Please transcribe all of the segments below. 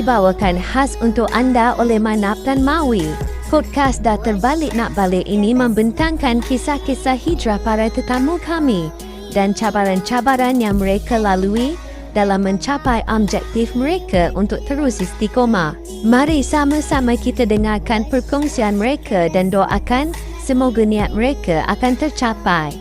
dibawakan khas untuk anda oleh Manap dan Maui. Podcast Dah Terbalik Nak Balik ini membentangkan kisah-kisah hijrah para tetamu kami dan cabaran-cabaran yang mereka lalui dalam mencapai objektif mereka untuk terus istiqomah. Mari sama-sama kita dengarkan perkongsian mereka dan doakan semoga niat mereka akan tercapai.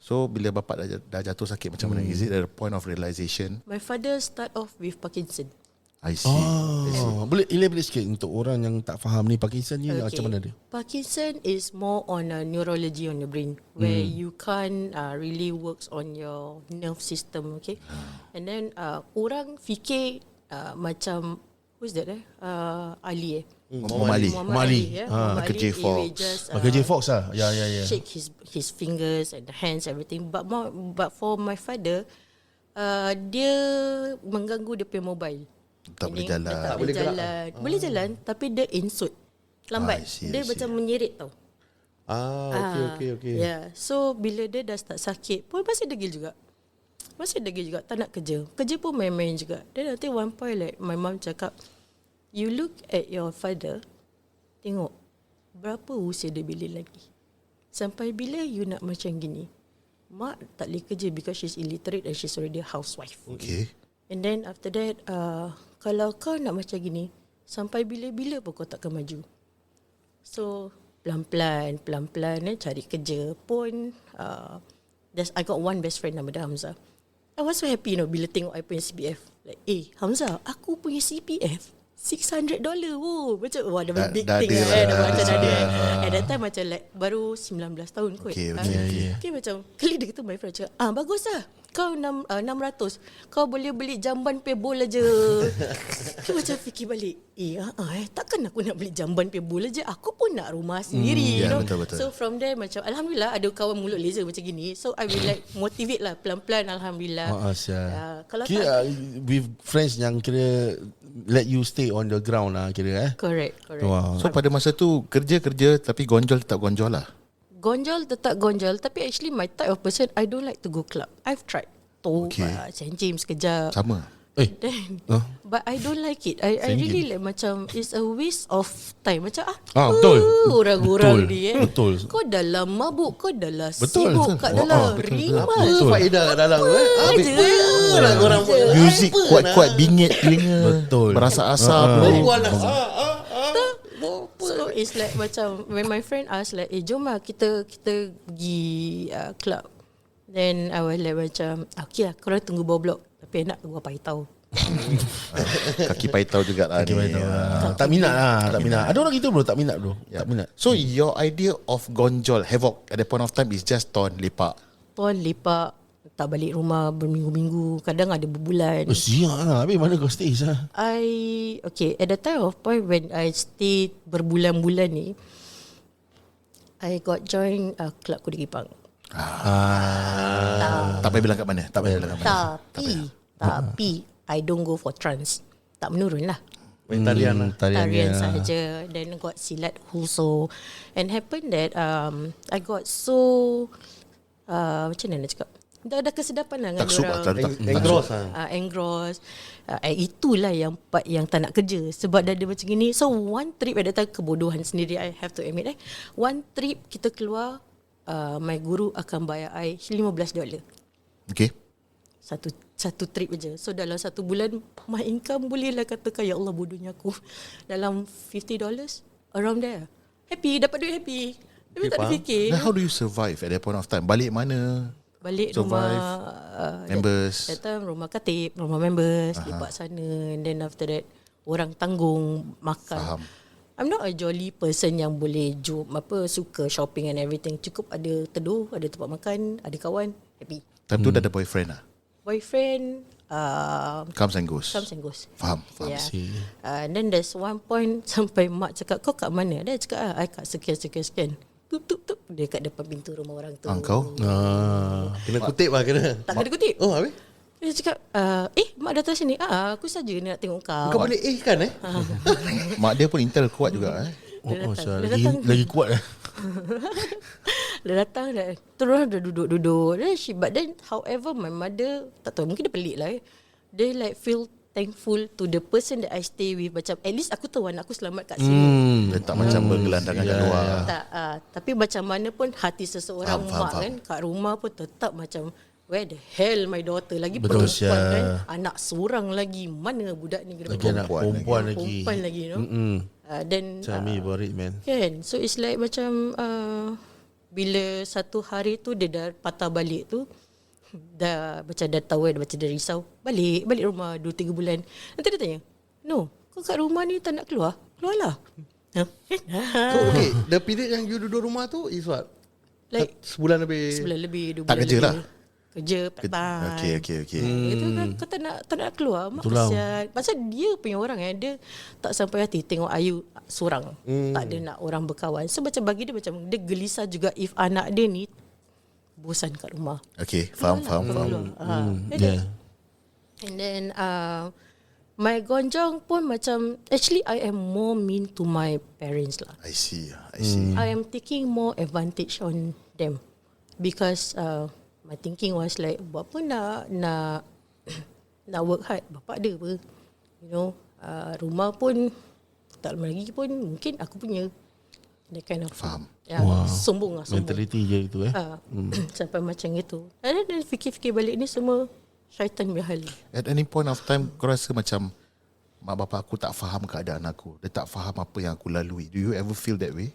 So bila bapak dah jatuh sakit macam mana? Is it at a point of realization? My father start off with Parkinson. I see. Boleh elaborate sikit untuk orang yang tak faham ni Parkinson ni macam mana dia? Parkinson is more on neurology on the brain where you can't really works on your nerve system, okay? And then orang fikir macam who's that Ali Muhammad Ali. Michael J. Fox. Michael J. Fox lah. Ya. Shake his fingers and the hands everything. But for my father, dia mengganggu dia punya mobile. Tak boleh jalan. Tak boleh jalan. Boleh jalan tapi dia insult. Lambat. Dia macam menyerit tau. Okay. Yeah. So bila dia dah start sakit pun masih degil juga. Tak nak kerja. Kerja pun main-main juga. Then nanti one point like my mom cakap, you look at your father, tengok berapa usia dia bila lagi. Sampai bila you nak macam gini? Mak tak boleh kerja because she's illiterate and she's already a housewife. Okay. And then after that, kalau kau nak macam gini, sampai bila-bila pun kau takkan maju. So pelan-pelan cari kerja pun. I got one best friend nama dia Hamzah. I was so happy bila tengok I punya CPF. Like, Hamzah, aku punya CPF $600. Macam dah big thing lah. Macam ada. At that time macam like baru 19 tahun kot. Okay, macam kali dia kata my friend cakap, bagus lah. Kau 600. Kau boleh beli jamban pebol aja. Aku macam fikir balik. Takkan aku nak beli jamban pebol aja. Aku pun nak rumah sendiri. Betul. So from there macam alhamdulillah ada kawan mulut laser macam gini. So I will like motivate lah pelan-pelan alhamdulillah. Kalau kira with friends yang kira let you stay on the ground lah kira Correct. Wow. So pada masa tu kerja tapi gonjol tetap gonjol lah. Gonjol tetap gonjol. Tapi actually my type of person, I don't like to go club. I've tried St. James sekejap. Sama. Then, but I don't like it. I really like macam it's a waste of time. Macam betul. Orang-orang ni Betul. Kau dalam mabuk, kau dalam Betul. sibuk, kat dalam rimas. Betul. Faedah kat dalam Orang Music kuat-kuat bingit telinga. Betul. Berasa asap. So it's like macam when my friend ask like, jom lah kita pergi club. Then I was like macam, okay lah, korang tunggu bawah blok. Tapi enak gua paitau. Kaki paitau juga lah. Tak minat lah. Ada orang gitu bro, tak minat bro. Tak minat. So your idea of gonjol, havoc at that point of time is just ton lepak. Tak balik rumah berminggu-minggu. Kadang ada berbulan. Siap lah. Habis mana kau stay sah? At the time of point when I stay berbulan-bulan ni, I got join Club Kuda Kipang. Tak payah bilang kat mana. Tapi I don't go for trance. Tak menurun lah. Tarian sahaja. Then got silat also. And happen that I got so macam mana nak cakap, dah kesedapan lah dengan orang. Engross. Itulah yang part yang tak nak kerja. Sebab dah ada macam gini. So one trip at that time, kebodohan sendiri I have to admit. One trip kita keluar, my guru akan bayar I $15. Okay. Satu trip je. So dalam satu bulan, my income bolehlah katakan, ya Allah bodohnya aku, dalam $50 around there. Happy, dapat duit happy. Tapi tak ada fikir. Then how do you survive at that point of time? Balik mana? Balik survive, rumah members. That time rumah katib, rumah members, lepak sana. And then after that, orang tanggung makan. Faham. I'm not a jolly person yang boleh suka shopping and everything. Cukup ada teduh, ada tempat makan, ada kawan, happy. Time tu dah ada boyfriend lah? Boyfriend Comes and goes. comes and goes. Faham. Yeah. See. And then there's one point sampai mak cakap, kau kat mana? Dia cakap, I kat sekian. Tup. Dia kat depan pintu rumah orang tu. Kau? Kena kutip lah kena. Tak kena kutip. Oh, habis? Dia cakap, mak datang sini. Aku saja nak tengok kau. Kau boleh kan Mak dia pun intel kuat juga. Lagi kuat Dia datang dah, terus dah duduk. But then however my mother, tak tahu, mungkin dia pelik lah. Dia like feel thankful to the person that I stay with. Macam at least aku tahu anak aku selamat kat sini. Dia tak macam bergelandangan kat luar. Tak, tapi macam mana pun hati seseorang Faham, mak faham. kan kat rumah pun tetap macam, where the hell my daughter. Lagi Betul, perempuan Syah. kan, anak seorang lagi. Mana budak ni kena Lagi anak perempuan lagi. perempuan lagi, you know. Then Tell me about it, man. kan, so it's like macam bila satu hari tu dia dah patah balik tu, dah tahu kan, macam dah risau, balik rumah 2-3 bulan. Nanti dia tanya, no, kau kat rumah ni tak nak keluarlah. So okay, the period yang you duduk rumah tu is what? Like Sebulan lebih. 2 bulan Tak kerja lebih. lah. Kerja part time. Okay. Itu kan kau tak nak keluar, mak Itulah. kesian. Pasal dia punya orang dia tak sampai hati tengok Ayu seorang. Tak ada nak orang berkawan. So macam bagi dia, macam dia gelisah juga if anak dia ni bosan kat rumah. Okay, faham. Yeah. And then my gonjong pun macam, actually I am more mean to my parents lah. I see. I am taking more advantage on them because my thinking was like, buat apa nak work hard, bapak ada apa, you know, rumah pun tak lama lagi pun mungkin aku punya. That kind of Faham. Sombong. Mentality je itu Sampai macam itu. And then fikir-fikir balik ni semua syaitan punya hal. At any point of time, kau rasa macam mak bapak aku tak faham keadaan aku. Dia tak faham apa yang aku lalui. Do you ever feel that way?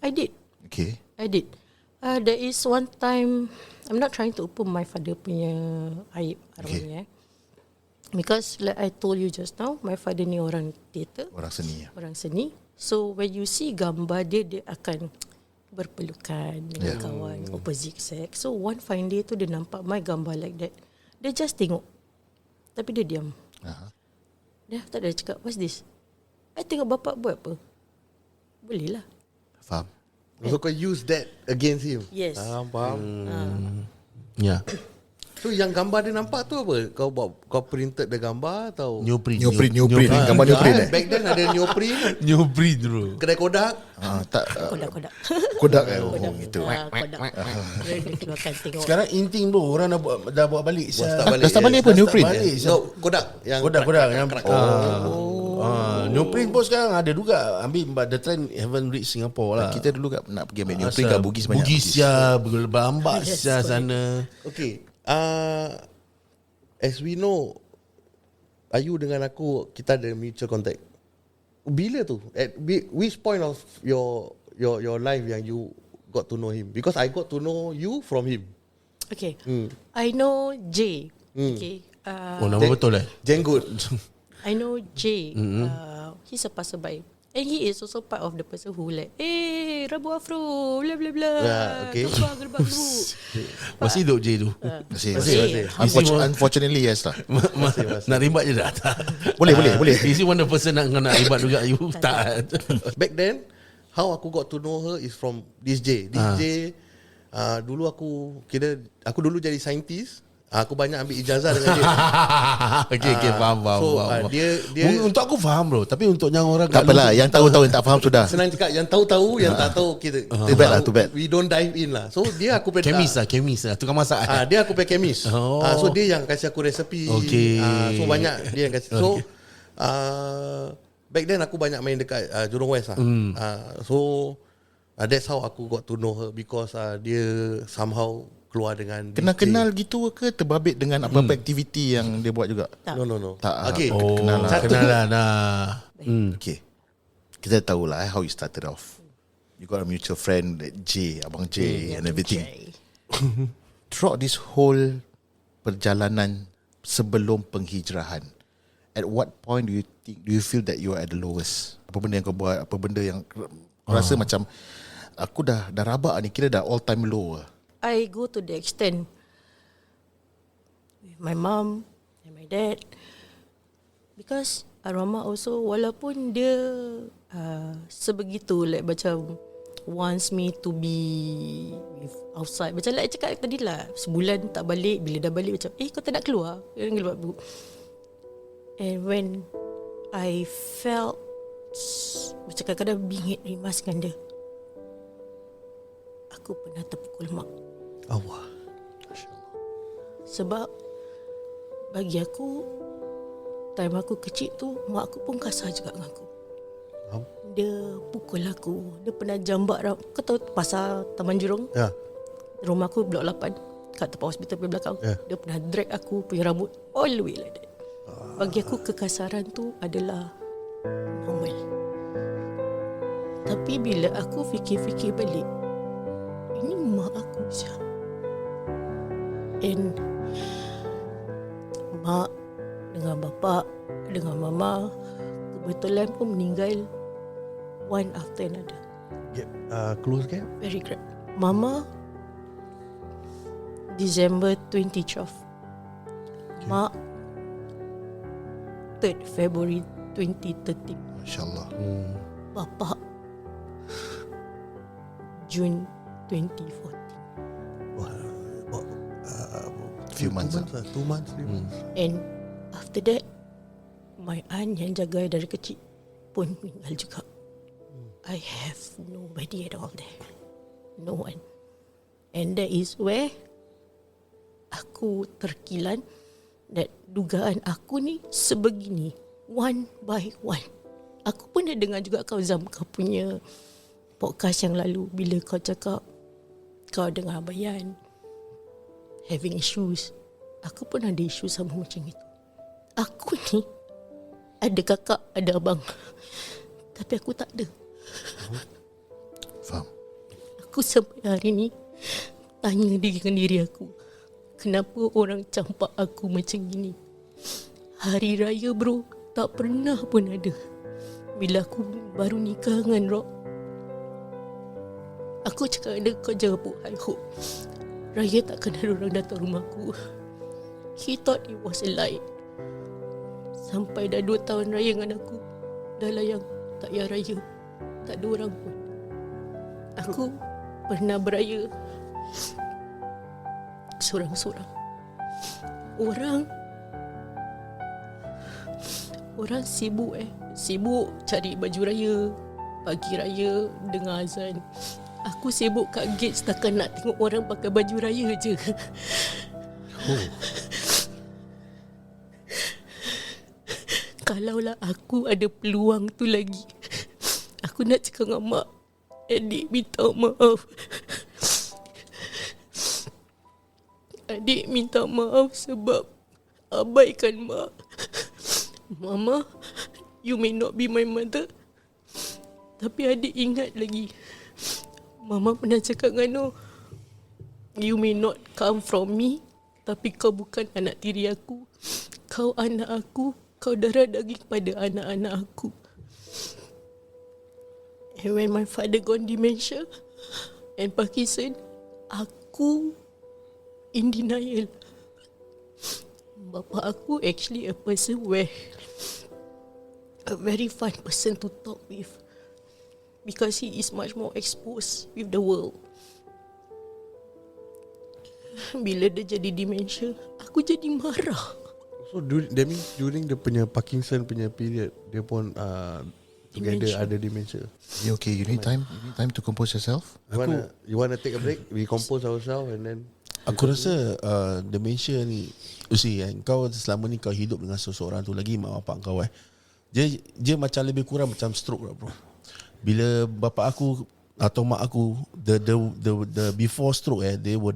I did. Okay. I did. There is one time, I'm not trying to open my father punya aib arwahnya. Because like I told you just now, my father ni orang teater, Orang seni. orang seni. So when you see gambar dia akan berpelukan dengan kawan opposite sex. So one fine day tu dia nampak my gambar like that. Dia just tengok. Tapi dia diam. Dia tak ada cakap, what's this? I tengok bapak buat apa? Boleh lah. Faham. So kau use that against him. Yes. Faham. Yeah. So yang gambar dia nampak tu apa? Kau printed the gambar atau Neoprint. Gambar Gambar neoprint. Back then ada neoprint. Neoprint bro. Kedai Kodak. Tak. Kodak. Kodak gitu. Kodak. Dia keluarkan tengok. Sekarang inting bro, orang dah buat balik. Dah start balik apa neoprint? No, Kodak yang Kodak yang neoprint pun sekarang ada juga. Ambil but the trend haven't reached Singapore lah. Kita dulu nak pergi ambil neoprint kat Bugis banyak. Bugis ya, berlambak sia sana. Okay. As we know, Ayu dengan aku, kita ada mutual contact. Bila tu? At which point of your life yang you got to know him? Because I got to know you from him. Okay. I know Jay. Okay. Oh nama betul Jenggot. I know Jay. He's a passerby. And he is also part of the person who like, rambut afro, bla bla bla. Okay. Gerbang dulu. Masih hidup je tu. Masih. Unfortunately yes lah. Nak ribat je dah. Boleh. Is he one of the person nak ribat juga you? Tak. Back then, how aku got to know her is from this J. This J, dulu aku dulu jadi scientist. Aku banyak ambil ijazah dengan dia. Okay, faham. So dia Untuk aku faham bro, tapi untuk yang orang Tak apalah. Yang tahu-tahu yang tak faham sudah. senang cakap, yang tahu-tahu, yang tak tahu kita. Too bad. We don't dive in lah. So dia aku Kemis lah, tukang masak. dia aku pakai kemis. So dia yang kasih aku resepi. Okay. So banyak dia yang kasih. So back then aku banyak main dekat Jurong West lah. So that's how aku got to know her, because dia somehow keluar dengan Kenal gitu ke terbabit dengan apa-apa aktiviti yang dia buat juga? Tak. No. Tak. Okay. Kenal lah. Kenal lah. Okay. Kita tahulah how you started off. You got a mutual friend, that J, Abang J and everything. Throughout this whole perjalanan sebelum penghijrahan, at what point do you feel that you are at the lowest? Apa benda yang kau buat, apa benda yang kau rasa macam aku dah rabak ni, kira dah all time low lah. I go to the extent with my mom And my dad, because arwah also walaupun dia sebegitu like macam wants me to be with outside. Macam like cakap tadi lah, sebulan tak balik, bila dah balik macam kau tak nak keluar. And when I felt macam kadang-kadang bingit rimas dengan dia, aku pernah terpukul mak. Allah. Sebab bagi aku, time aku kecil tu, mak aku pun kasar juga dengan aku. Dia pukul aku. Dia pernah jambak. Kau tahu pasar Taman Jurong? Ya. Rumah aku blok 8 kat tempat hospital punya belakang. Yeah. Dia pernah drag aku punya rambut all the way like that. Bagi aku kekasaran tu adalah normal. Tapi bila aku fikir-fikir balik, ini mak aku je. And mak dengan bapa dengan mama kebetulan pun meninggal one after another. Close kan? Very great. Mama December 2012. Mak 3rd February 2013. InsyaAllah. Bapa June 2014. Few months. 2 months, 3 months. And after that, my aunt yang jaga dari kecil pun meninggal juga. I have nobody at all there. No one. And that is where aku terkilan that dugaan aku ni sebegini, one by one. Aku pun dah dengar juga kau Zam, kau punya podcast yang lalu bila kau cakap kau dengar Bayan having issues. Aku pun ada isu sama macam itu. Aku ni ada kakak, ada abang, tapi aku tak ada. Faham. Aku sampai hari ni tanya dengan diri aku, kenapa orang campak aku macam gini? Hari raya bro, tak pernah pun ada. Bila aku baru nikah dengan Rob, aku cakap ada, kau jangan pun I hope raya takkan ada orang datang rumah aku. He thought it was a lie. Sampai dah 2 tahun raya dengan aku, dah layang tak payah raya, tak ada orang pun. Aku pernah beraya seorang-seorang. Orang sibuk sibuk cari baju raya, pagi raya dengar azan. Aku sibuk kat gate setakat nak tengok orang pakai baju raya je. Kalaulah aku ada peluang tu lagi, aku nak cakap dengan mak, adik minta maaf. Adik minta maaf sebab abaikan mak. Mama, you may not be my mother, tapi adik ingat lagi, Mama pernah cakap dengan you may not come from me, tapi kau bukan anak tiri aku. Kau anak aku, kau darah daging pada anak-anak aku. And when my father gone dementia and Parkinson, aku in denial. Bapa aku actually a person where a very fun person to talk with, because he is much more exposed with the world. Bila dia jadi dementia, aku jadi marah. So that means during the punya Parkinson punya period, dia pun together Dementia. ada dementia. You okay? You need time? You need time to compose yourself? You wanna take a break? We compose ourselves and then Aku rasa dementia ni, you see, kau selama ni kau hidup dengan seseorang tu, lagi mak bapak kau dia macam lebih kurang macam stroke lah bro. Bila bapa aku atau mak aku, the before stroke they were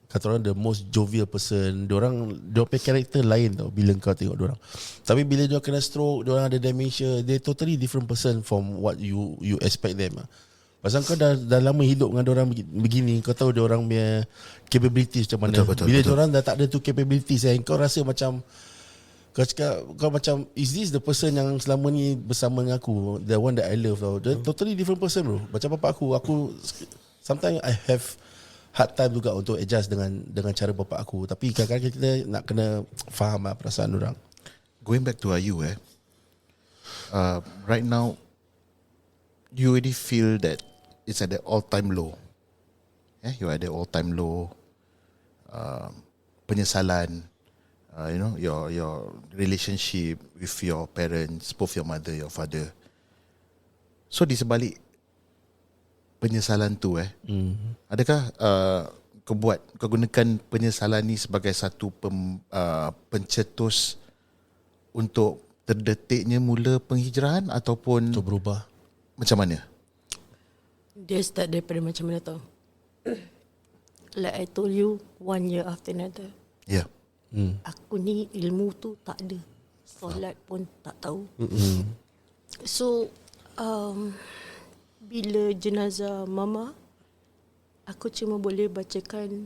kata orang the most jovial person. Dia punya karakter lain tau bila kau tengok diorang. Tapi bila dia kena stroke, diorang ada dementia, they totally different person from what you expect them lah. Pasal kau dah lama hidup dengan diorang begini, kau tahu diorang punya capabilities macam mana. Bila diorang dah tak ada tu capabilities, kau rasa macam kau cakap, kau macam, is this the person yang selama ni bersama dengan aku, the one that I love tau. They're totally different person bro. Macam bapak aku sometimes I have hard time juga untuk adjust dengan cara bapa aku. Tapi kadang-kadang kita nak kena faham lah perasaan orang. Going back to Ayu, right now, you already feel that it's at the all-time low. You're at the all-time low. Penyesalan, your relationship with your parents, both your mother, your father. So di sebalik penyesalan tu, adakah kau gunakan penyesalan ni sebagai satu pencetus untuk terdetiknya mula penghijrahan ataupun Untuk berubah. macam mana? Dia start daripada macam mana tau. Like I told you, 1 year after another. Ya. Aku ni ilmu tu tak ada. Solat pun tak tahu. So, bila jenazah mama, aku cuma boleh bacakan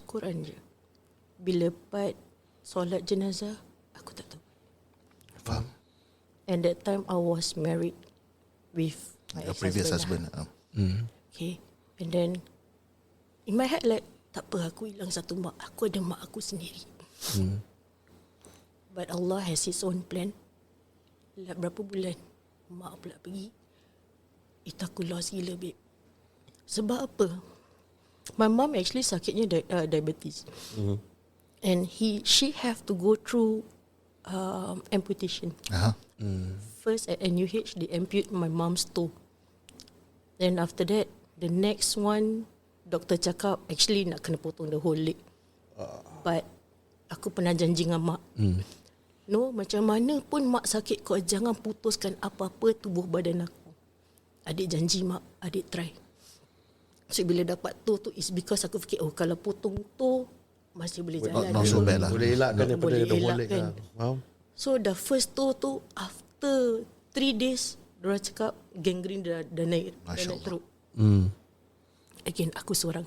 Quran je. Bila part solat jenazah, aku tak tahu. Faham. And that time I was married with my Your previous ex-husband. husband. Okay. And then in my head like, tak apa, aku hilang satu mak. Aku ada mak aku sendiri. But Allah has his own plan. Like berapa bulan mak pula pergi. Itu aku lost gila, babe. Sebab apa? My mom actually sakitnya diabetes. And she have to go through amputation. First at NUH, they ampute my mom's toe. Then after that, the next one, doktor cakap actually nak kena potong the whole leg. But aku pernah janji dengan mak, no, macam mana pun mak sakit, kau jangan putuskan apa-apa tubuh badan aku. Adik janji mak, adik try. So bila dapat toe tu is because aku fikir, oh kalau potong toe masih boleh jalan. Not so bad lah. Boleh elakkan daripada Boleh the whole leg elakkan. lah. Faham? So the first toe tu after 3 days, diorang cakap gangrene dah naik, dah Masya naik teruk. Hmm. Again, aku seorang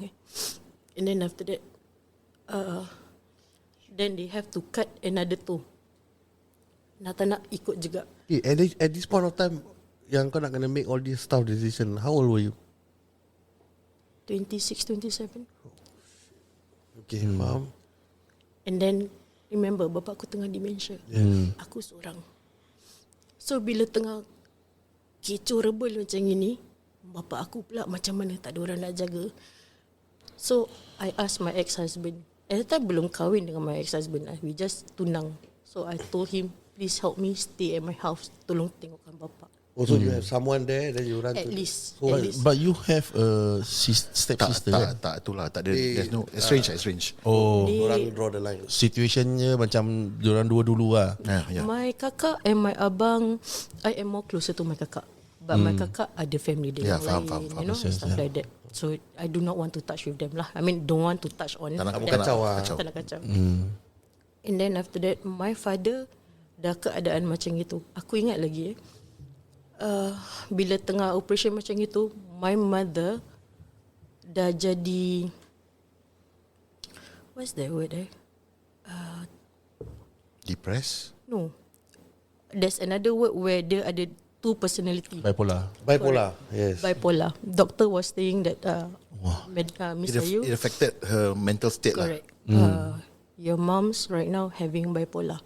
And then after that, then they have to cut another toe. Nak tak nak ikut juga. Okay, at this point of time, yang kau nak kena make all this tough decision, how old were you? 26, 27. Okay, faham? And then, remember, bapa aku tengah dementia. Aku seorang. So, bila tengah kecoh rebel macam ini, bapa aku pula macam mana tak ada orang nak jaga. So, I asked my ex-husband. At the time, belum kahwin dengan my ex-husband. We just tunang. So, I told him, please help me stay at my house. Tolong tengokkan bapa. Also, you have someone there, then you run At to... least. So, At least. But you have a step sister. Tak, itulah. Tak ada. There's no strange. Oh, orang draw the line. situationnya macam diorang dua dulu lah. Yeah. My kakak and my abang, I am more closer to my kakak. But my kakak ada family dia Yeah, yang faham, lain, faham. you know, stuff like that. So I do not want to touch with them lah. I mean, don't want to touch on. Tak nak them. kacau lah. Tak nak kacau. And then after that, my father dah keadaan macam itu. Aku ingat lagi bila tengah operation macam itu, my mother dah jadi, what's that word Depressed. No. There's another word where dia ada two personality. Bipolar. Bipolar, yes. Bipolar. Doctor was saying that Miss Ayu, It affected her mental state lah. correct. Your mom's right now having bipolar.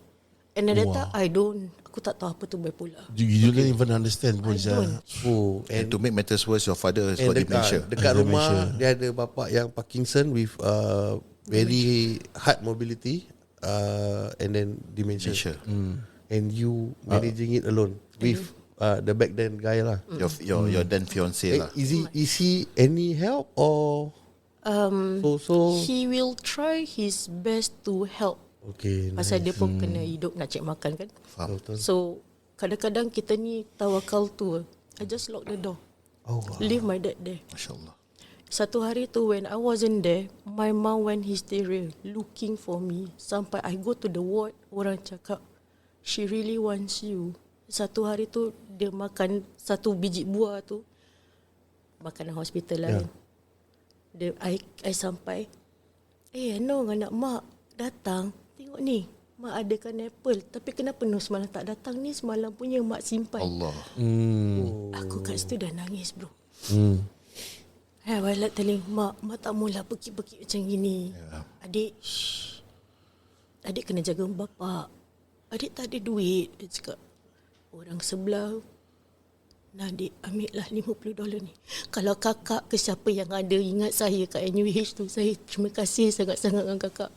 And at that time, aku tak tahu apa tu bipolar. You don't even understand pun. I don't. Oh, And to make matters worse, your father has and got dementia. dekat rumah Dementia. dia ada bapa yang Parkinson with very hard mobility and then dementia. And you managing it alone with the back then guy lah. Your then fiance lah. Is he any help or so He will try his best to help. okay, Pasal dia pun kena hidup nak cek makan kan. Faham. So kadang-kadang kita ni tawakal tu. I just lock the door. Oh, Leave my dad there. Masya Allah. Satu hari tu when I wasn't there, my mom went hysteria looking for me. Sampai I go to the ward, orang cakap, she really wants you. Satu hari tu dia makan satu biji buah tu, makanan hospital lah. Dia, I sampai, no, anak mak datang, tengok ni, mak adakan apple. Tapi kenapa no semalam tak datang ni? Semalam punya mak simpan. Allah. Aku kat situ dah nangis bro. I was like telling mak tak maulah pergi-pergi macam gini. Adik kena jaga bapak. Adik tak ada duit. Dia cakap, orang sebelah, nah adik ambil lah $50 ni. Kalau kakak ke siapa yang ada ingat saya kat NUH tu, saya terima kasih sangat-sangat dengan kakak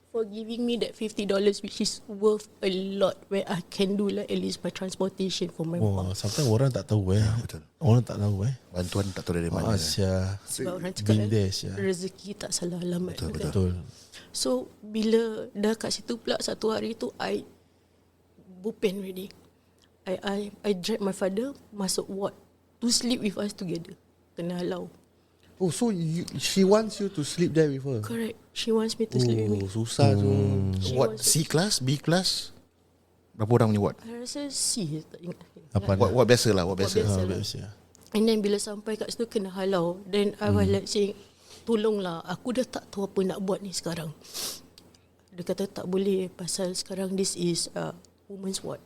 for giving me that $50 which is worth a lot where I can do like at least my transportation for my mom. Sometimes orang tak tahu betul. Orang tak tahu Bantuan tak tahu dari mana. Asia. Sebab orang cakap Bindes ya. rezeki tak salah alamat. Betul. Betul. So bila dah kat situ pula satu hari tu I bupen already. I dragged my father masuk ward to sleep with us together. Kena halau. Oh, so she wants you to sleep there with her? Correct. She wants me to sleep with me. Susah tu. She What, wants C class, B class? Berapa orang punya ward? I rasa C tak ingat. Apa Ward biasa lah, ward biasa. biasa. biasa. And then bila sampai kat situ kena halau. Then I was like saying, tolonglah, aku dah tak tahu apa nak buat ni sekarang. Dia kata tak boleh pasal sekarang this is women's ward.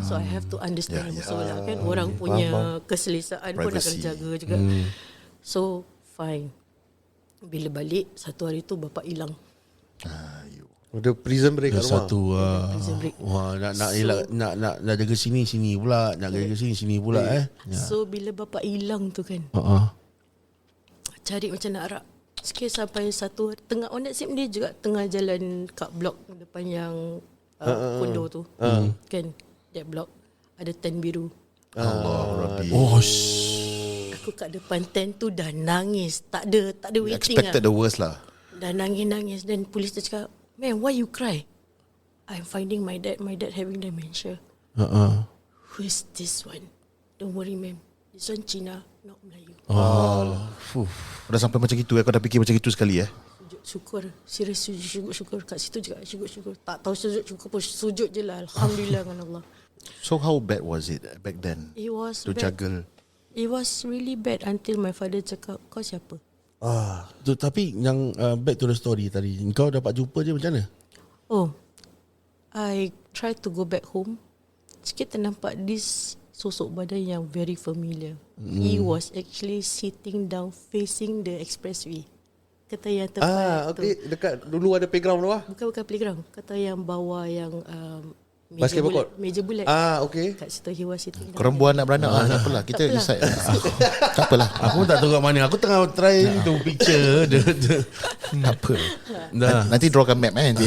So I have to understand also lah kan. Orang punya keselesaan pun nak kena Privacy. jaga juga. So fine. Bila balik satu hari tu bapak hilang. Ada prison break kat rumah. Satu Prison break. wah nak jaga sini pula, nak jaga sini pula So bila bapak hilang tu kan, cari macam nak arak. Sikit sampai satu tengah on that same day juga tengah jalan kat blok depan yang kondo tu. Kan that block ada tent biru. Allah Rabbi. Aku kat depan tent tu dah nangis. Tak ada waiting Expected the worst lah. Dah nangis. Then polis tu cakap, "Man, why you cry?" "I'm finding my dad having dementia." "Who is this one?" "Don't worry ma'am, this one Cina, not Melayu." Dah sampai macam itu kau dah fikir macam itu sekali Sujud syukur. Serius sujud syukur. Kat situ juga sujud syukur. Tak tahu sujud syukur pun, sujud je lah. Alhamdulillah dengan Allah. So how bad was it back then? It was To bad. juggle. It was really bad until my father cakap, "Kau siapa?" Tu, tapi yang back to the story tadi, kau dapat jumpa dia macam mana? Oh, I tried to go back home. Sikit ternampak this sosok badan yang very familiar. He was actually sitting down facing the expressway. Kata yang tempat tu. Okay. Dekat dulu ada playground tu lah. Bukan playground. Kata yang bawah yang meja Basketball bulat. court? Meja bulat. Okay. Kat situ he was sitting down. Korang buat anak beranak tak apalah. Kita Tak decide. Tak apalah. Aku pun tak tahu kat mana. Aku tengah try tu picture dia. Tak apa. Dah. Nanti drawkan map nanti.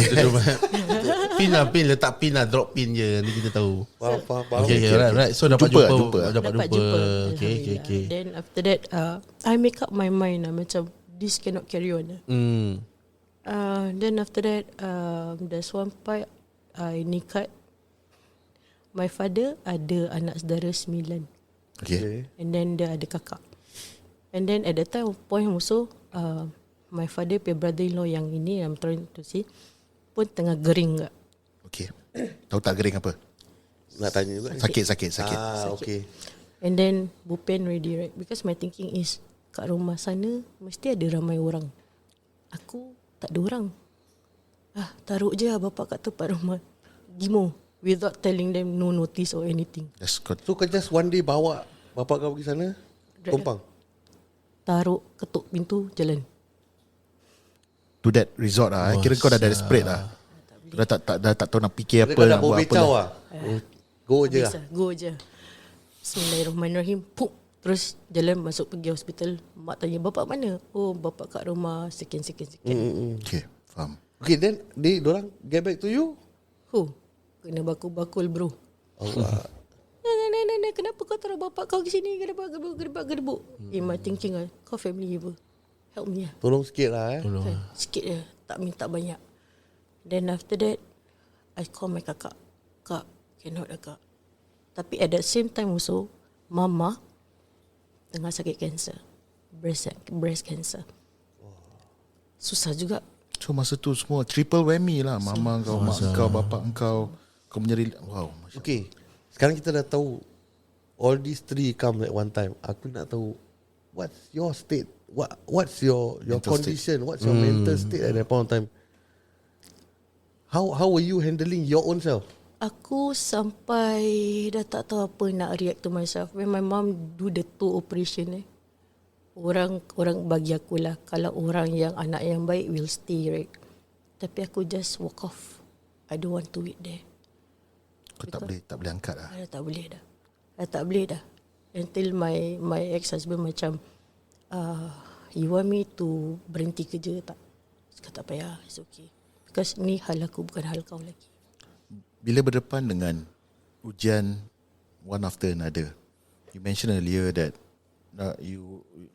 Pin letak pin lah, drop pin je, nanti kita tahu. Faham. Okay, right. So dapat Jumpa. jumpa. Dapat jumpa. Okay. Then after that, I make up my mind lah. Macam this cannot carry on. Then after that, there's one part I nikah. My father ada anak saudara 9. Okay. And then dia ada kakak. And then at that time point also, my father punya brother-in-law yang ini, I'm trying to see, pun tengah gering tak. Okay. Tahu tak gering apa? Nak tanya juga. Sakit. Okay. And then bupen ready, right? Because my thinking is, kat rumah sana mesti ada ramai orang. Aku tak ada orang. Taruh je lah bapak kat tempat rumah. Gimo. Without telling them no notice or anything. That's good. So kau just one day bawa bapak kau pergi sana, Right. tumpang. Taruh, ketuk pintu, jalan. To that resort lah. Kira kau dah desperate lah. Dah tak tahu nak fikir apa, Kau dah nak bawa buat apa becau lah. lah. Go je lah. Habis go je. Bismillahirrahmanirrahim. Pup. Terus jalan masuk pergi hospital. Mak tanya, bapak mana? Oh, bapak kat rumah. Sekian. Okay, faham. Okay, then diorang get back to you. Kena bakul-bakul bro. Allah. Nah, kenapa kau taruh bapak kau ke sini? Gedebak. My thinking kau family apa? Help me lah. Tolong sikit lah Kan? Sikit je. Tak minta banyak. Then after that, I call my kakak. Kak, cannot lah kak. Tapi at the same time also, mama tengah sakit cancer. Breast cancer. Susah juga. So masa tu semua triple whammy lah. Mama kau, mak kau, bapak kau. Kau menyeri. Wow. Okay, sekarang kita dah tahu all these three come at one time. Aku nak tahu what's your state, what's your Mental condition, what's your mental state at that point of time. How were you handling your own self? Aku sampai dah tak tahu apa nak react to myself. When my mom do the 2 operation orang bagi aku lah, kalau orang yang anak yang baik will stay, right? Tapi aku just walk off. I don't want to wait there. Kau tak boleh angkat lah. I tak boleh dah. Until my ex-husband macam, you want me to berhenti kerja tak? Cakap tak payah, it's okay. Because ni hal aku, bukan hal kau lagi. Bila berdepan dengan ujian one after another, you mentioned earlier that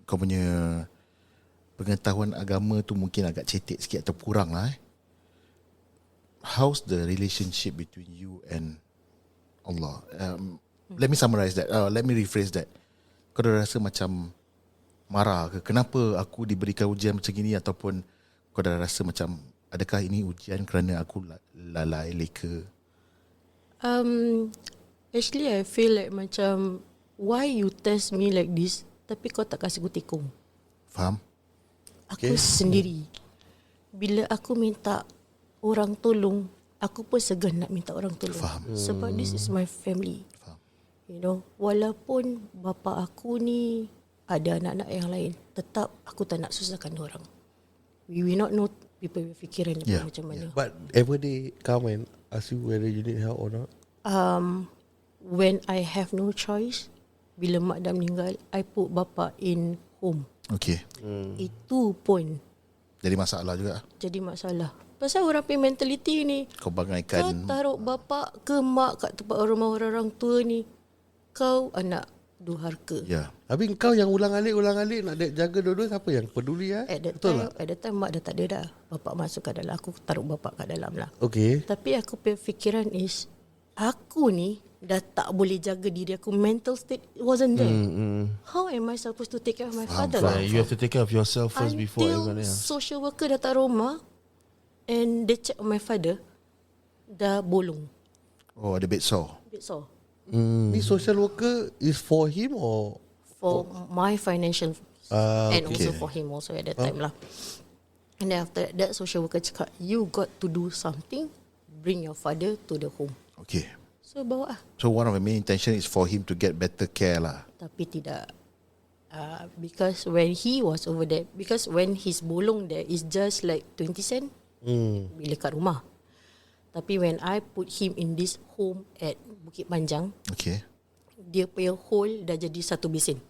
kau punya pengetahuan agama tu mungkin agak cetek sikit atau kurang lah. How's the relationship between you and Allah? Let me summarize that. Let me rephrase that. Kau dah rasa macam marah ke? Kenapa aku diberikan ujian macam ini? Ataupun kau dah rasa macam, adakah ini ujian kerana aku lalai leka? Actually I feel like macam, why you test me like this tapi kau tak kasih aku tikung? Faham? Aku sendiri, bila aku minta orang tolong, aku pun segan nak minta orang tolong. Faham. Sebab this is my family. Faham. You know, walaupun bapa aku ni ada anak-anak yang lain, tetap aku tak nak susahkan orang. We will not know people fikiran Yeah, macam mana. But ever they come and ask you whether you need help or not? When I have no choice, bila mak dah meninggal, I put bapa in home. Okay. Itu pun Jadi masalah juga. jadi masalah. Pasal orang punya mentality ni, Kau kau bagaikan taruh bapa ke mak kat tempat rumah orang tua ni, kau anak durhaka. Ya. Habis kau yang ulang-alik nak jaga dua-dua, siapa yang peduli At that time mak dah tak ada dah. Bapa masuk kat dalam, aku taruh bapa kat dalam lah. Okay. Tapi aku punya fikiran is, aku ni dah tak boleh jaga diri aku. Mental state wasn't there. How am I supposed to take care of my father? You have to take care of yourself first before Until everyone else. social worker datang rumah and they check on my father, dah bolong. Oh, ada bed sore. Bit sore. This social worker is for him or For my financial and also okay. for him also at that time lah. And then after that social worker cakap, you got to do something, bring your father to the home. Okay. So bawa lah. So one of the main intention is for him to get better care lah. Tapi tidak. Because when he was over there, because when he's bolong there is just like 20 cent bila kat rumah. Tapi when I put him in this home at Bukit Panjang, Okay. dia punya hole dah jadi satu besin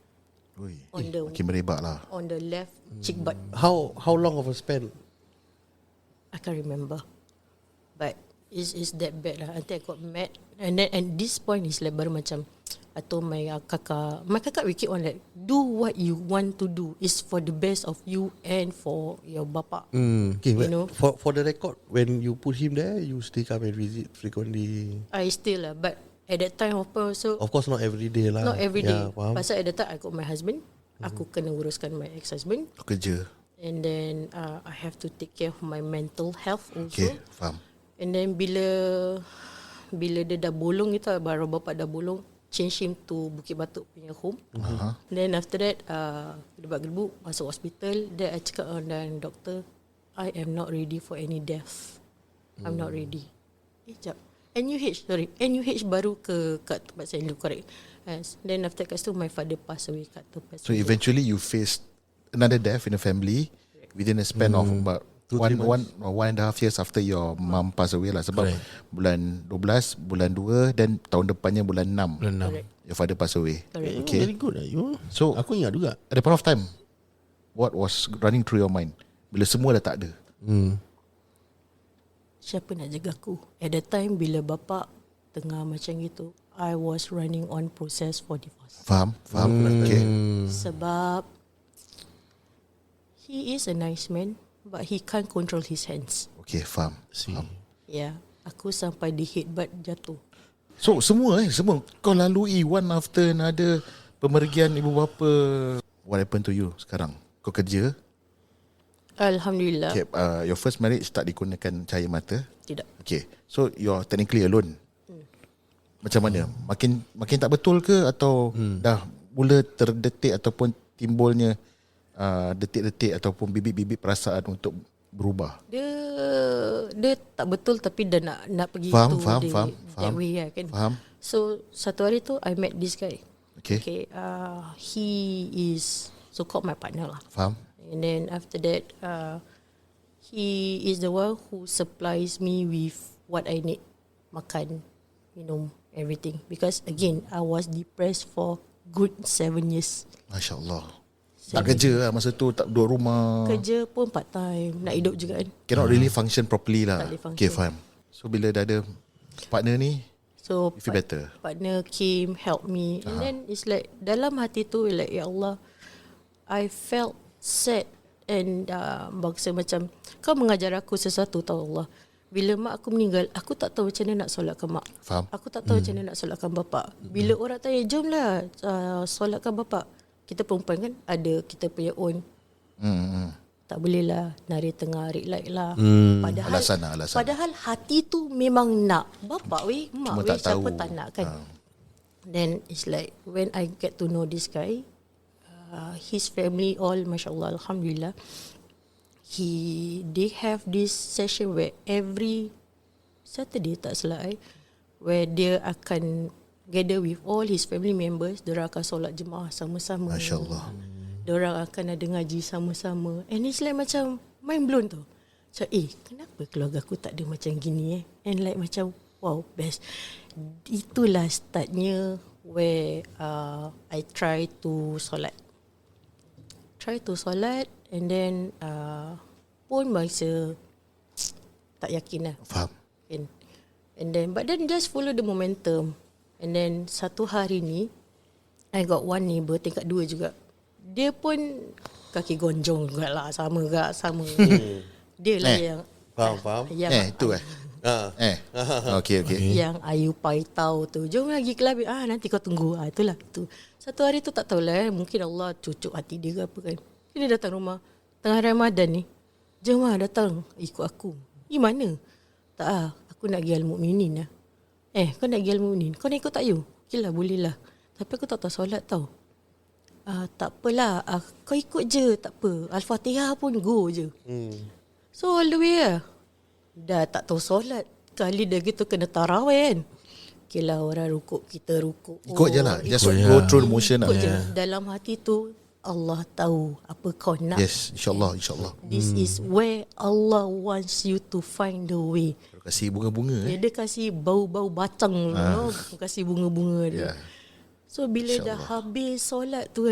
Ui, on the makin merebak lah. on the left cheek butt. how long of a span? I can't remember, but it's that bad lah. Until I got mad, and this point is like baru macam I told my kakak. My kakak we keep on like, do what you want to do, is for the best of you and for your bapa. Okay, You but know. for the record, when you put him there, you still come and visit frequently. I still lah, but at that time also Of course, not every day lah. not every day. Yeah, faham. Pasal at that time I got my husband. Aku kena uruskan my ex-husband, Kau kerja. and then I have to take care of my mental health also. Okay, faham. And then bila dia dah bolong itu, baru bapa dah bolong, change him to Bukit Batok punya home. Then after that, gedebak-gedebuk masuk hospital. Then I cakap dengan doktor, I am not ready for any death. I'm not ready. Sekejap. NUH baru kat tempat saya dulu, correct. Then after kat situ, my father passed away kat tempat So saya. eventually you faced another death in the family within a span of about 1.5 years after your mum passed away lah. Sebab Correct. bulan 12, bulan 2 dan tahun depannya bulan 6 Bulan 6. Correct. your father passed away. Correct. Okay. Very good lah you. So Aku ingat juga. at the point of time, what was running through your mind bila semua dah tak ada? Siapa nak jaga aku? At that time, bila bapa tengah macam gitu, I was running on process for divorce. Faham? Okay. Sebab he is a nice man, but he can't control his hands. Okay, faham. See. Yeah, aku sampai di headbutt jatuh. So semua kau lalui one after another pemergian ibu bapa. What happened to you sekarang? Kau kerja? Alhamdulillah. Okay, your first marriage tak digunakan cahaya mata. Tidak. Okay, so you're technically alone. Macam mana? Makin tak betul ke atau dah mula terdetik ataupun timbulnya detik-detik ataupun bibit-bibit perasaan untuk berubah? Dia tak betul tapi dah nak pergi Faham, tu faham, dia, faham, that faham. way lah kan. Faham? So satu hari tu I met this guy. Okay. He is so-called my partner lah. Faham? And then after that, he is the one who supplies me with what I need, makan, minum, everything. Because again, I was depressed for good 7 years. Masya Allah. Tak kerja lah masa tu, tak duduk rumah. Kerja pun part time, nak hidup juga kan. Cannot really function properly lah. Tak boleh function. Okay, faham. So bila dah ada partner ni, So you feel better. partner came, help me, and then it's like dalam hati tu like, ya Allah, I felt sad and bangsa macam kau mengajar aku sesuatu tau Allah. Bila mak aku meninggal, aku tak tahu macam mana nak solatkan mak. Faham? Aku tak tahu macam mana nak solatkan bapak. Bila orang tanya, jomlah solatkan bapak. Kita perempuan kan ada kita punya own. Tak boleh lah nari tengah red light lah. Alasan lah, alasan. Padahal hati tu memang nak. Bapak weh, mak Cuma weh, tak siapa tahu. tak nak kan. Then it's like when I get to know this guy, his family all, Masya Allah, Alhamdulillah, they have this session where every Saturday tak salah where dia akan gather with all his family members. Diorang akan solat jemaah sama-sama. Masya Allah. Diorang akan ada ngaji sama-sama. And it's like macam mind blown tau. So kenapa keluarga aku tak ada macam gini And like macam wow, best. Itulah startnya where I try to solat. And then pun masa tak yakin lah. Faham. And then but then just follow the momentum. And then satu hari ni I got one neighbor tingkat 2 juga. Dia pun kaki gonjong juga lah, sama. Dia lah yang Faham? yang Itu Okay. yang Ayu Pai tahu tu. Jom lagi kelab. Nanti kau tunggu. Itulah tu. Satu hari tu tak tahulah mungkin Allah cucuk hati dia ke apa kan. Dia datang rumah tengah Ramadan ni. Jom datang ikut aku. Mana? Tak aku nak pergi Al-Mu'minin lah. Kau nak pergi Al-Mu'minin. Kau nak ikut tak you? Okay lah, boleh lah. Tapi aku tak tahu solat tau. Tak apalah. Kau ikut je, tak apa. Al-Fatihah pun go je. So all the way lah. Dah tak tahu solat. Kali dah gitu kena tarawih kan. Okay lah, orang rukuk, kita rukuk. Ikut je lah. Just go through the motion lah. Ikut je. Dalam hati tu, Allah tahu apa kau nak. Yes, insyaAllah. This is where Allah wants you to find the way. Kasih bunga-bunga Dia kasih bau-bau batang kasih bunga-bunga dia. So bila dah habis solat tu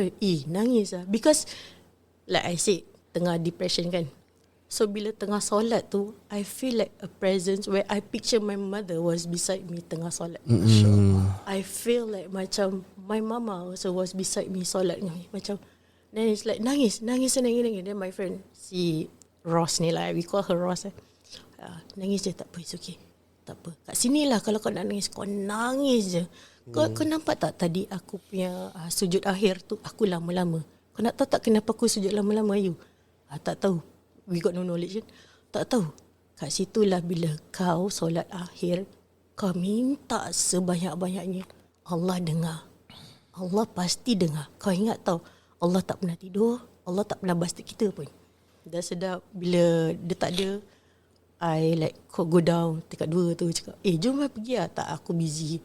nangis lah. Because like I said, tengah depression kan. So bila tengah solat tu, I feel like a presence where I picture my mother was beside me tengah solat. I feel like macam my mama also was beside me solat ni. Macam then it's like nangis. Then my friend si Ross ni lah, we call her Ross nangis je, tak apa, it's okay. Tak apa. Kat sini lah kalau kau nak nangis, kau nangis je. Kau nampak tak tadi aku punya sujud akhir tu, aku lama-lama. Kau nak tahu tak kenapa aku sujud lama-lama, Ayu? Tak tahu. We got no knowledge kan? Tak tahu. Kat situlah bila kau solat akhir, kau minta sebanyak-banyaknya, Allah dengar. Allah pasti dengar. Kau ingat tau, Allah tak pernah tidur, Allah tak pernah basti kita pun. Dah sedap bila dia tak ada, I like go down tingkat 2 tu cakap, jom lah pergi lah. Tak, aku busy.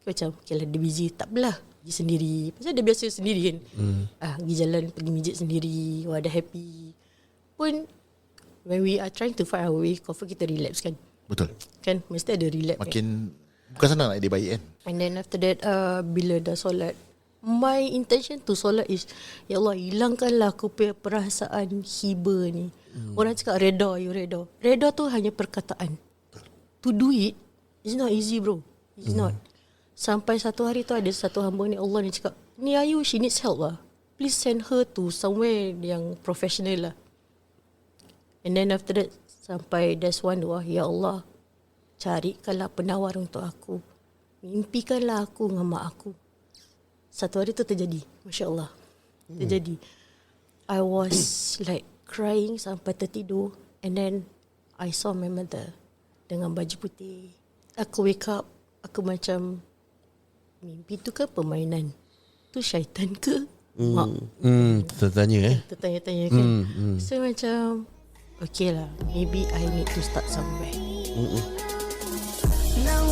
Macam, okay lah dia busy, tak apalah, pergi sendiri. Pasal dia biasa sendiri kan. Pergi jalan, pergi masjid sendiri, dah happy. Pun when we are trying to find our way, confirm kita relapse kan. Betul. Kan, mesti ada relapse kan? Makin bukan senang nak dia baik kan. And then after that, bila dah solat, my intention to solat is, ya Allah, hilangkanlah aku punya perasaan hiba ni. Orang cakap reda, you reda. Reda tu hanya perkataan. To do it, it's not easy bro. It's not. Sampai satu hari tu ada satu hamba ni, Allah ni cakap, ni Ayu, she needs help lah. Please send her to somewhere yang professional lah. And then after that, sampai there's one doa, ya Allah, carikanlah penawar untuk aku. Mimpikanlah aku dengan mak aku. Satu hari tu terjadi, Masya Allah. Terjadi. I was like crying sampai tertidur. And then I saw my mother dengan baju putih. Aku wake up, aku macam, mimpi tu ke permainan? Tu syaitan ke? Mak. Tertanya Tertanya-tanya kan. So macam, okay lah, maybe I need to start somewhere. Now